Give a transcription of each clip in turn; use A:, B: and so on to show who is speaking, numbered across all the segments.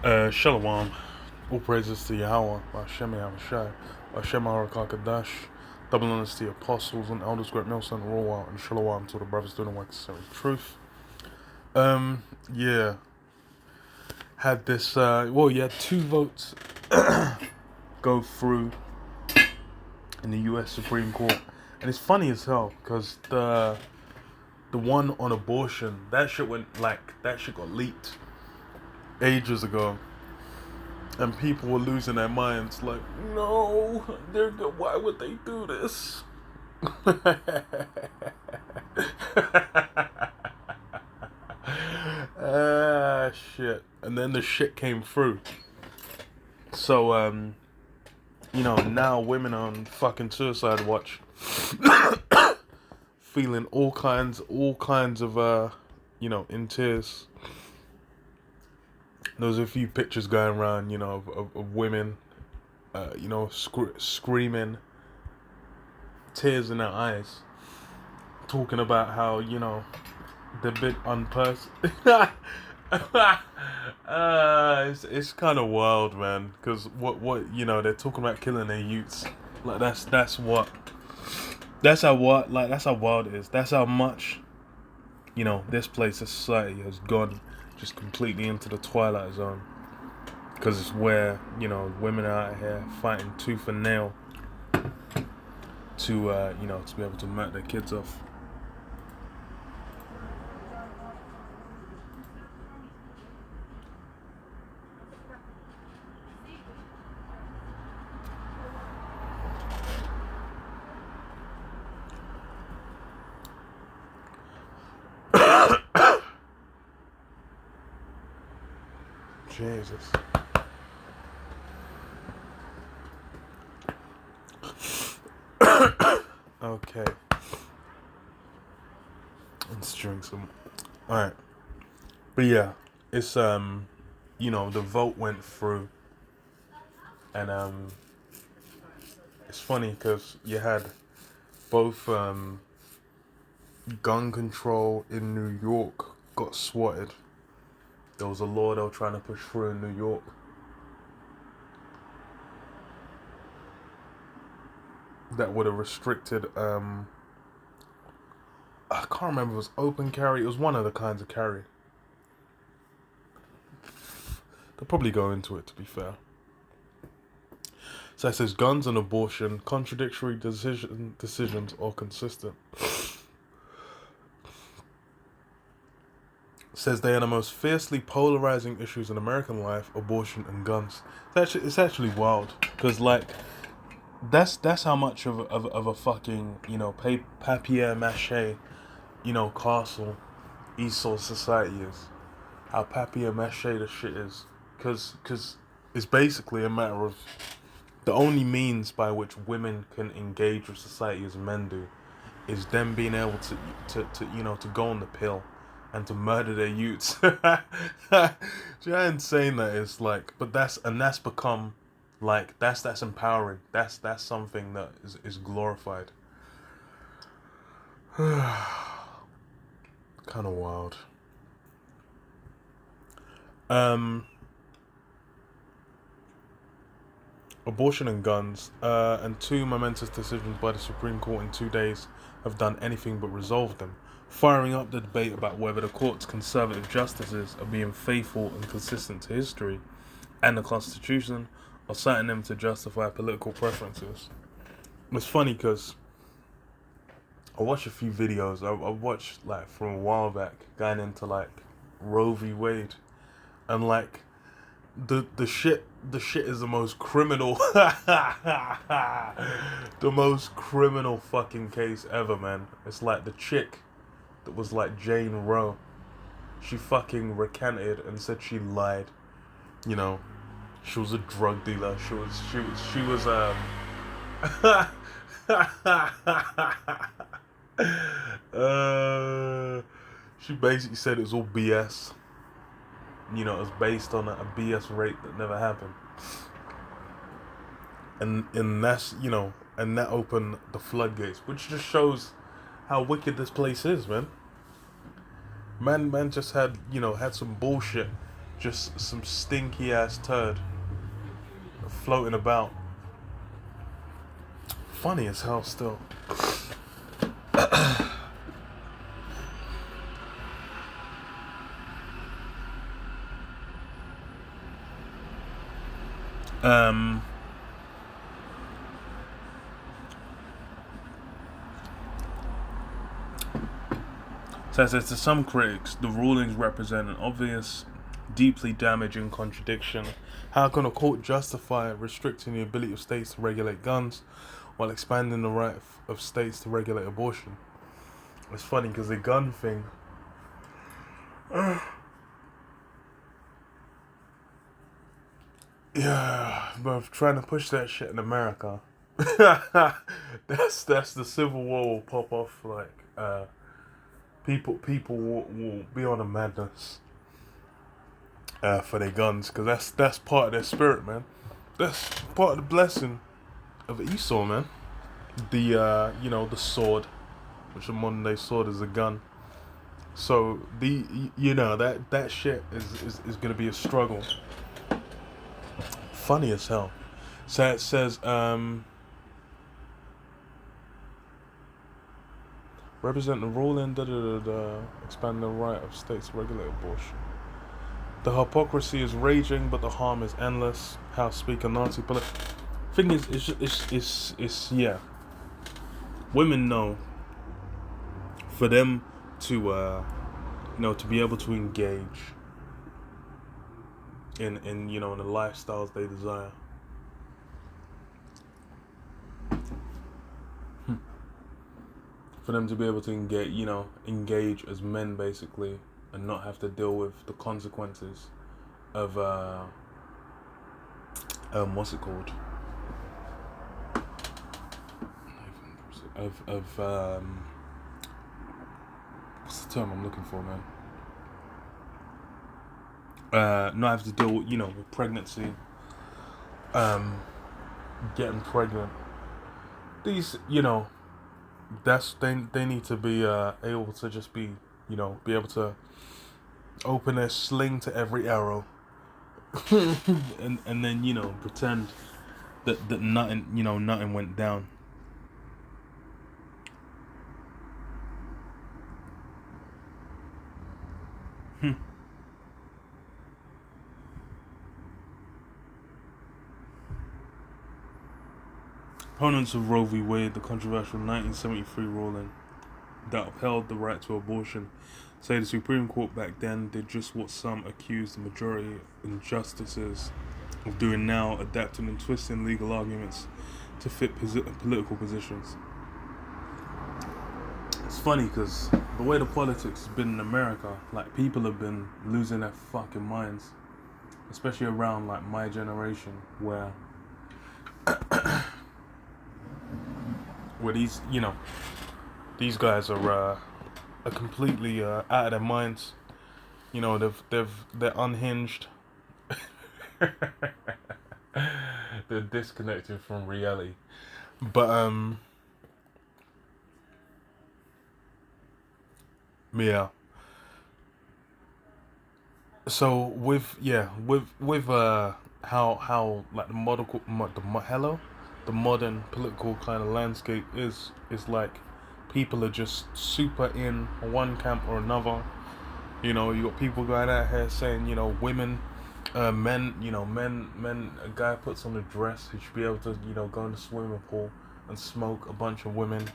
A: Shalom. All praises to Yahweh, Hashem Yahushai, Hashem Harakakadash. Double honors to the apostles and elders, great Milson, Roa, and Shalom to the brothers doing the works of truth. Yeah. Had this, you had two votes go through in the US Supreme Court. And it's funny as hell, because the one on abortion, that shit got leaked ages ago. And people were losing their minds, like, no, why would they do this? Shit. And then the shit came through. So, now women are on fucking suicide watch. Feeling all kinds of, in tears. There was a few pictures going around, of women, screaming, tears in their eyes, talking about how, they're a bit it's kind of wild, man, because they're talking about killing their youths. Like, that's how wild it is. That's how much, this place, this society has gone just completely into the twilight zone, because it's where women are out here fighting tooth and nail to to be able to mark their kids off. Jesus. Okay. Let's drink some. Alright. But yeah, it's the vote went through, and it's funny because you had both gun control in New York got swatted. There was a law they were trying to push through in New York that would have restricted, I can't remember if it was open carry. It was one of the kinds of carry. They'll probably go into it, to be fair. So it says guns and abortion, contradictory decisions are consistent. Says they are the most fiercely polarizing issues in American life: abortion and guns. It's actually wild, because that's how much of a fucking papier mâché castle Esau society is. How papier mâché the shit is, because it's basically a matter of the only means by which women can engage with society as men do is them being able to go on the pill and to murder their youths. Do you know how insane that is? Like, but that's become that's empowering. That's something that is glorified. Kind of wild. Abortion and guns, and two momentous decisions by the Supreme Court in 2 days have done anything but resolve them, firing up the debate about whether the court's conservative justices are being faithful and consistent to history and the Constitution, or citing them to justify political preferences. It's funny because I watched a few videos. I watched from a while back, going into Roe v. Wade, and the shit is the most criminal the most criminal fucking case ever, man. It's like the chick that was Jane Roe. She fucking recanted and said she lied. She was a drug dealer. She was she basically said it was all BS. It was based on a BS rape that never happened. And that's, and that opened the floodgates, which just shows how wicked this place is, man. Man just had some bullshit just some stinky ass turd floating about. Funny as hell still. Says that to some critics, the rulings represent an obvious, deeply damaging contradiction. How can a court justify restricting the ability of states to regulate guns while expanding the right of states to regulate abortion? It's funny because the gun thing. Yeah, but trying to push that shit in America. that's the Civil War will pop off like people will be on a madness for their guns because that's part of their spirit, man. That's part of the blessing of Esau, man. The the sword, which a modern day sword is a gun. So that shit is gonna be a struggle. Funny as hell. So it says represent the ruling, expand the right of states to regulate abortion. The hypocrisy is raging, but the harm is endless. House Speaker Nancy Pelosi. Thing is, it's yeah. Women know for them to to be able to engage in the lifestyles they desire. For them to be able to engage as men basically, and not have to deal with the consequences of what's it called? Of what's the term I'm looking for, man? Not have to deal with with pregnancy, getting pregnant. These they need to be able to just be be able to open their sling to every arrow and then pretend that nothing went down. Opponents of Roe v. Wade, the controversial 1973 ruling that upheld the right to abortion, say the Supreme Court back then did just what some accused the majority and justices of doing now, adapting and twisting legal arguments to fit political positions. It's funny because the way the politics has been in America, like people have been losing their fucking minds, especially around like my generation, where these guys are completely out of their minds. They're unhinged. They're disconnected from reality. But yeah. So with how like the modern political kind of landscape is like people are just super in one camp or another. You got people going out here saying women, men, men. A guy puts on a dress, he should be able to go in the swimming pool and smoke a bunch of women.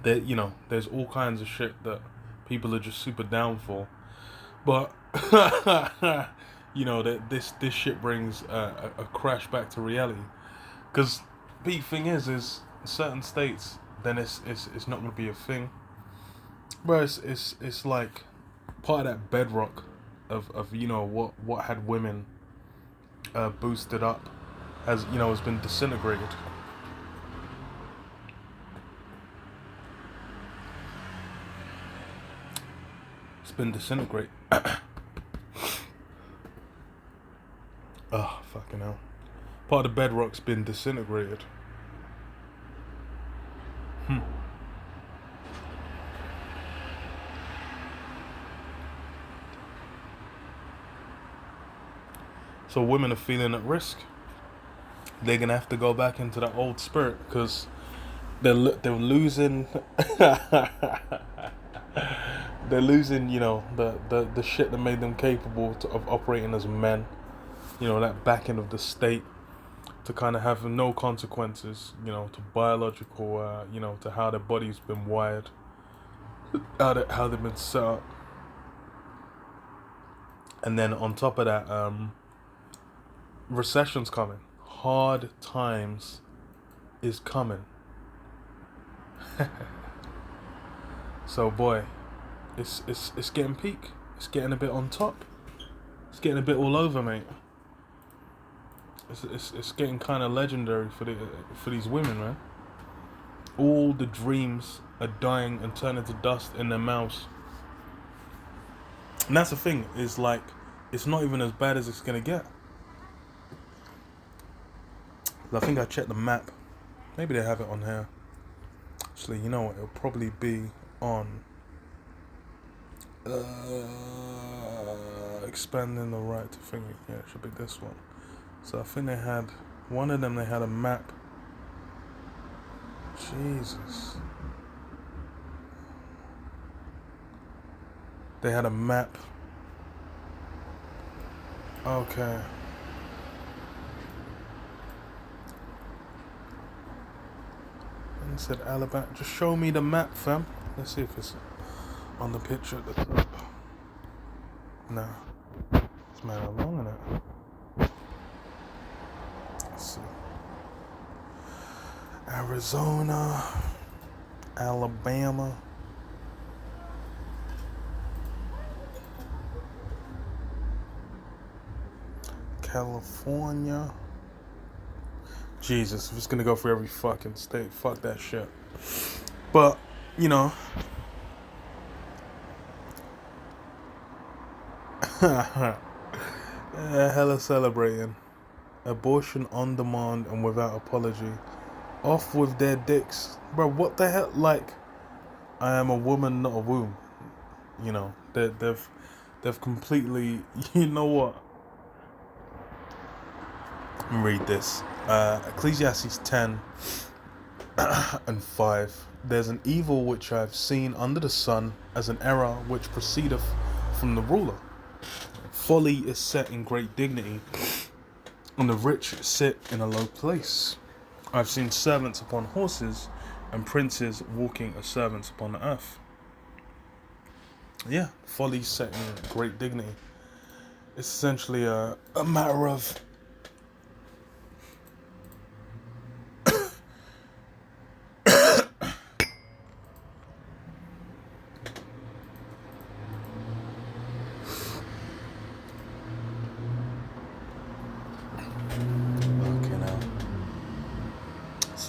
A: There's all kinds of shit that people are just super down for, but that this shit brings a crash back to reality. Because the thing is certain states, then it's not going to be a thing. But it's like part of that bedrock of what had women boosted up has been disintegrated. It's been disintegrated. Oh, fucking hell. Part of the bedrock's been disintegrated. So women are feeling at risk. They're gonna have to go back into the old spirit because they're losing they're losing, you know, the shit that made them capable of operating as men. You know, that backing of the state to kind of have no consequences, you know, to biological, you know, to how their body's been wired, how they've been set up. And then on top of that, recession's coming. Hard times is coming. So boy, it's getting peak. It's getting a bit on top. It's getting a bit all over, mate. It's getting kind of legendary for these women, man. All the dreams are dying and turning to dust in their mouths. And that's the thing, is like, it's not even as bad as it's gonna get. I think I checked the map. Maybe they have it on here. Actually, you know what? It'll probably be on expanding the right to thinking. Yeah, it should be this one. So I think they had one of them. They had a map. Jesus. They had a map. Okay. And said Alabama. Just show me the map, fam. Let's see if it's on the picture at the top. No. It's made along in it. Let's see. Arizona, Alabama, California. Jesus, if it's gonna go for every fucking state, fuck that shit. But, you know. Hella celebrating. Abortion on demand and without apology. Off with their dicks. Bro, what the hell? Like, I am a woman, not a womb. You know, they've completely, you know what? Let me read this. Ecclesiastes 10 and 5. There's an evil which I have seen under the sun, as an error which proceedeth from the ruler. Folly is set in great dignity, and the rich sit in a low place. I've seen servants upon horses, and princes walking as servants upon the earth. Yeah, folly set in great dignity. It's essentially a matter of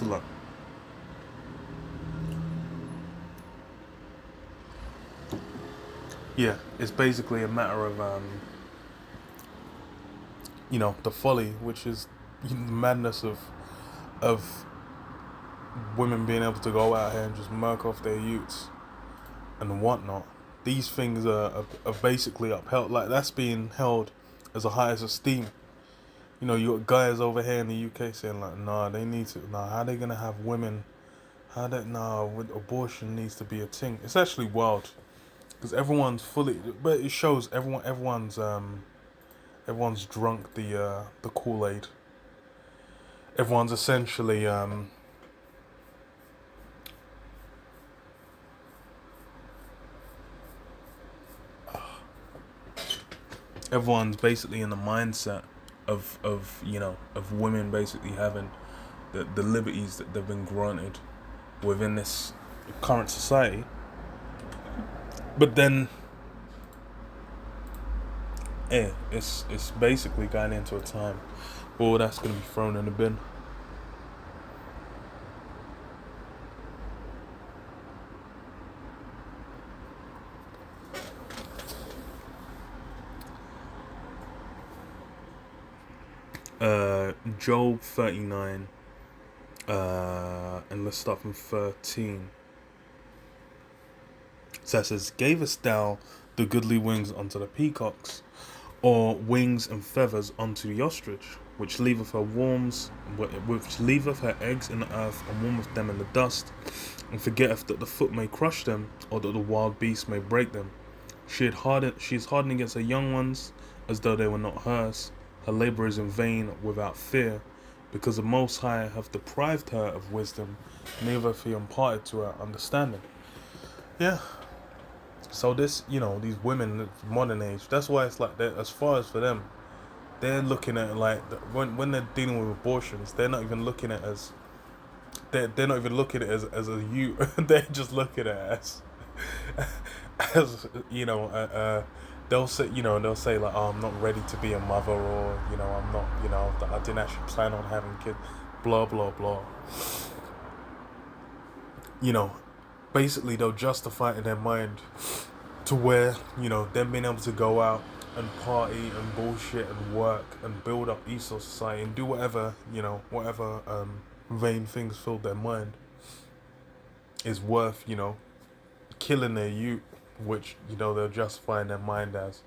A: look. Yeah, it's basically a matter of you know, the folly, which is the madness of women being able to go out here and just murk off their youths and whatnot. These things are basically upheld. Like, that's being held as a highest esteem. You know, you got guys over here in the UK saying like, nah, they need to, nah, how they gonna have women? With abortion needs to be a thing. It's actually wild, because everyone's fully, but it shows everyone's drunk the Kool-Aid. Everyone's essentially everyone's basically in the mindset of you know, of women basically having the liberties that they've been granted within this current society. But then it's basically going into a time where all that's going to be thrown in the bin. Job 39, and let's start from 13. So it says, gavest thou the goodly wings unto the peacocks, or wings and feathers unto the ostrich, which leaveth her eggs in the earth, and warmeth them in the dust, and forgetteth that the foot may crush them, or that the wild beast may break them. She is hardened against her young ones, as though they were not hers. Her labor is in vain without fear, because the Most High hath deprived her of wisdom, neither hath he imparted to her understanding. Yeah. So this, these women, modern age, that's why it's like that. As far as for them, they're looking at it like when they're dealing with abortions, they're not even looking at it as they're not even looking at it as a you. They're just looking at it as they'll say like, oh, I'm not ready to be a mother, or I'm not, I didn't actually plan on having kids, blah blah blah. Basically they'll justify it in their mind to where them being able to go out and party and bullshit and work and build up Esau society and do whatever vain things filled their mind is worth killing their youth, which they'll justify in their mind as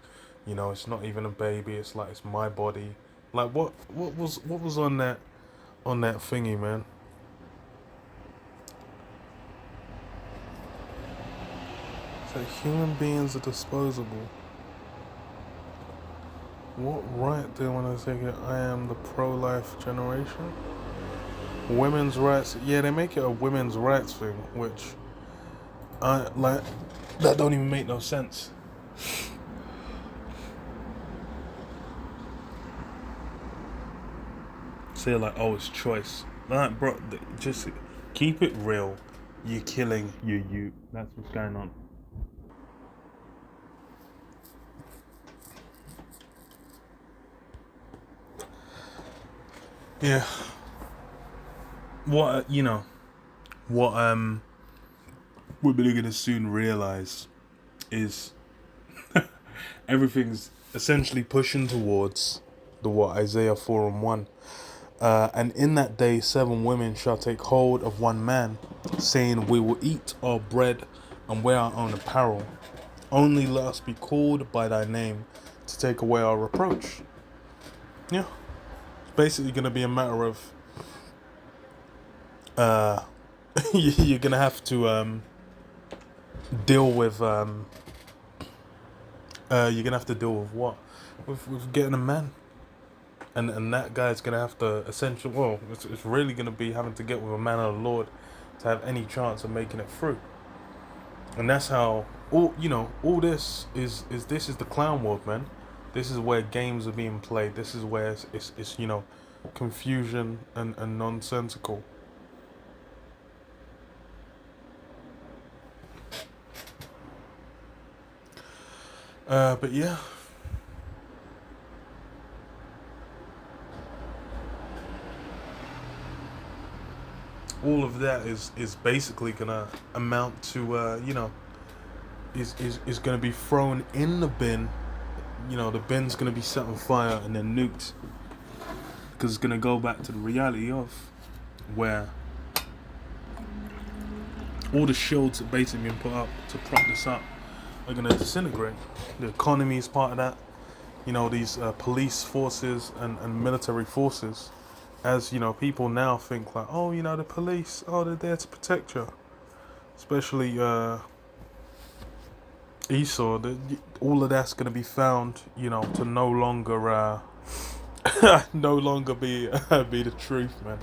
A: it's not even a baby, it's like it's my body. Like what was on that thingy, man? That human beings are disposable. What right do they want to take it? I am the pro-life generation. Women's rights. Yeah, they make it a women's rights thing, which that don't even make no sense. Say like, oh, it's choice. Like, bro, just keep it real. You're killing your youth. That's what's going on. Yeah. What we're really gonna soon realize is everything's essentially pushing towards the Isaiah 4:1. And in that day 7 women shall take hold of one man, saying, we will eat our bread and wear our own apparel. Only let us be called by thy name to take away our reproach. Yeah. It's basically going to be a matter of you're going to have to deal with you're going to have to deal with what? With getting a man. And that guy's going to have to essentially, it's really going to be having to get with a man of the Lord to have any chance of making it through. And that's how all this is the clown world, man. This is where games are being played. This is where it's confusion and nonsensical. But yeah. All of that is basically gonna amount to is gonna be thrown in the bin. The bin's gonna be set on fire and then nuked, because it's gonna go back to the reality of where all the shields that basically been put up to prop this up are gonna disintegrate. The economy is part of that. These police forces and military forces. As people now think like, oh, the police, oh, they're there to protect you. Especially Esau. All of that's gonna be found, to no longer be the truth, man.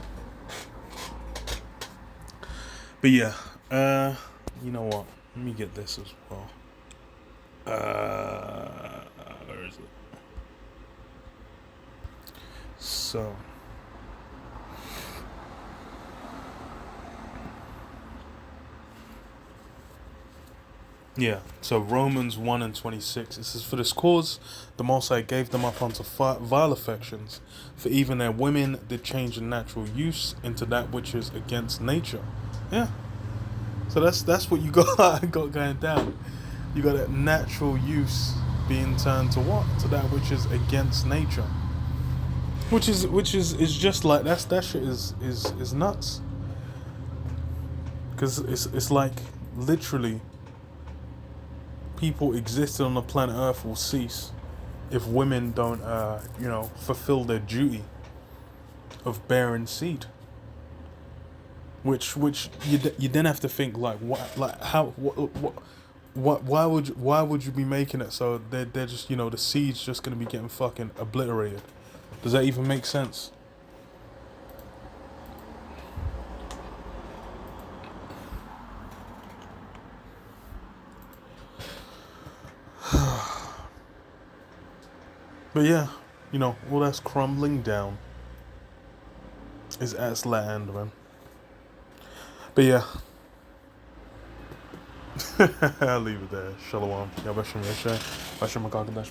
A: But yeah, you know what? Let me get this as well. Where is it? So. Yeah, so Romans 1:26, it says, for this cause the Most High gave them up unto vile affections, for even their women did change the natural use into that which is against nature. Yeah, so that's what you got going down. You got that natural use being turned to what? To that which is against nature. Which is just like that shit is nuts. Because it's like literally people existing on the planet Earth will cease if women don't, fulfill their duty of bearing seed. Which you then have to think like what, like how, what why would you be making it so they're just, the seed's just gonna be getting fucking obliterated? Does that even make sense? But yeah, all that's crumbling down is at its land, man. But yeah, I'll leave it there. Shalom. Yabashim Yashay. Bashim Magagadash.